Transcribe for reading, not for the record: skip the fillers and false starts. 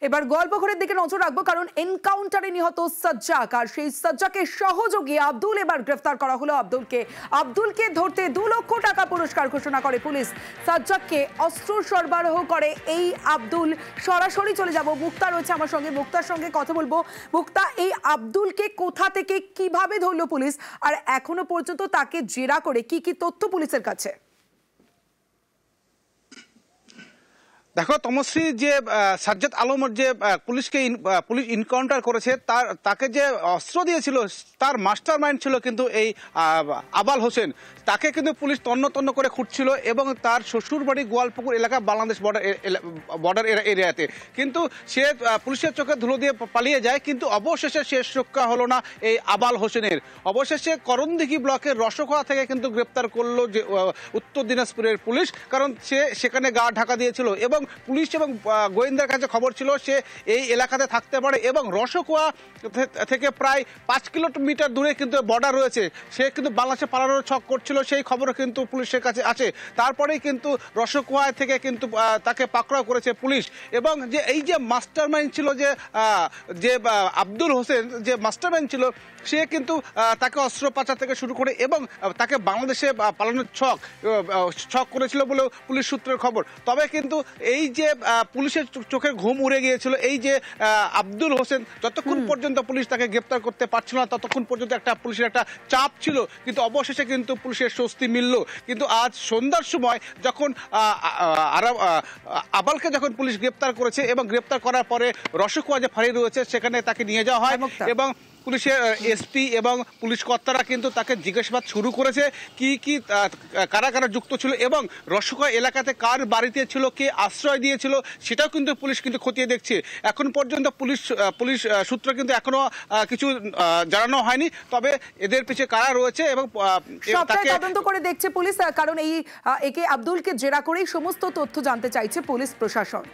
এবার গল্পঘরের দিকে নজর রাখবো, কারণ এনকাউন্টারে নিহত সাজ্জাক আর সেই সাজ্জাকের সহযোগী আব্দুল এবার গ্রেফতার করা হলো। আব্দুলকে ধরতে 2 লক্ষ টাকা পুরস্কার ঘোষণা করে পুলিশ। সাজ্জাককে অস্ত্র সরবরাহ করে এই আব্দুল। সরাসরি চলে যাব, মুক্তা রয়েছে আমার সঙ্গে, মুক্তার সঙ্গে কথা বলবো। মুক্তা, এই আব্দুলকে কোথা থেকে কিভাবে ধরলো পুলিশ, আর এখনো পর্যন্ত তাকে জেরা করে কি কি তথ্য পুলিশের কাছে? দেখো তমশ্রী, যে সাজ্জাদ আলমের যে পুলিশ ইনকাউন্টার করেছে, তাকে যে অস্ত্র দিয়েছিল তার মাস্টার মাইন্ড ছিল কিন্তু এই আবাল হোসেন। তাকে কিন্তু পুলিশ তন্ন করে খুঁজছিল এবং তার শ্বশুর বাড়ি গোয়ালপুকুর এলাকা, বাংলাদেশ বর্ডার এরিয়াতে। কিন্তু সে পুলিশের চোখে ধুলো দিয়ে পালিয়ে যায়, কিন্তু অবশেষে শেষ রক্ষা হলো না এই আবাল হোসেনের। অবশেষে করণদিঘি ব্লকের রসখোয়া থেকে কিন্তু গ্রেপ্তার করলো যে উত্তর দিনাজপুরের পুলিশ, কারণ সে সেখানে গা ঢাকা দিয়েছিল এবং পুলিশ এবং গোয়েন্দার কাছে খবর ছিল সে এই এলাকাতে থাকতে পারে এবং রসখোয়া থেকে প্রায় 5 কিলোমিটার দূরে কিন্তু বর্ডার রয়েছে। সে কিন্তু বাংলাদেশে পালানোর ছক করছিল, সেই খবর কিন্তু পুলিশের কাছে আছে। তারপরেই কিন্তু রসখোয়া থেকে কিন্তু তাকে পাকড়াও করেছে পুলিশ। এবং যে এই যে মাস্টারমাইন্ড ছিল, যে আব্দুল হোসেন যে মাস্টারমাইন্ড ছিল, সে কিন্তু তাকে অস্ত্র পাচার থেকে শুরু করে এবং তাকে বাংলাদেশে পালানোর ছক করেছিল বলেও পুলিশ সূত্রের খবর। তবে কিন্তু এই যে পুলিশের চোখের ঘুম উড়ে গিয়েছিল, এই যে আব্দুল হোসেন, যতক্ষণ পর্যন্ত পুলিশ তাকে গ্রেপ্তার করতে পারছিল না ততক্ষণ পর্যন্ত পুলিশের একটা চাপ ছিল, কিন্তু অবশেষে কিন্তু পুলিশের স্বস্তি মিলল। কিন্তু আজ সন্ধ্যার সময় যখন আবালকে যখন পুলিশ গ্রেপ্তার করেছে এবং গ্রেপ্তার করার পরে রসখোয়া যে ফাঁড়ি রয়েছে সেখানে তাকে নিয়ে যাওয়া হয় এবং পুলিশের এসপি এবং পুলিশ কর্তারা কিন্তু তাকে জিজ্ঞাসাবাদ শুরু করেছে, কি কারা কারা যুক্ত ছিল এবং রসখোয়া এলাকাতে কার বাড়িতে ছিল, কে আশ্রয় দিয়েছিল, সেটাও কিন্তু পুলিশ কিন্তু খতিয়ে দেখছে। এখন পর্যন্ত পুলিশ সূত্র কিন্তু এখনো কিছু জানানো হয়নি, তবে এদের পিছিয়ে কারা রয়েছে এবং তাকে তদন্ত করে দেখছে পুলিশ, কারণ একে আব্দুলকে জেরা করেই সমস্ত তথ্য জানতে চাইছে পুলিশ প্রশাসন।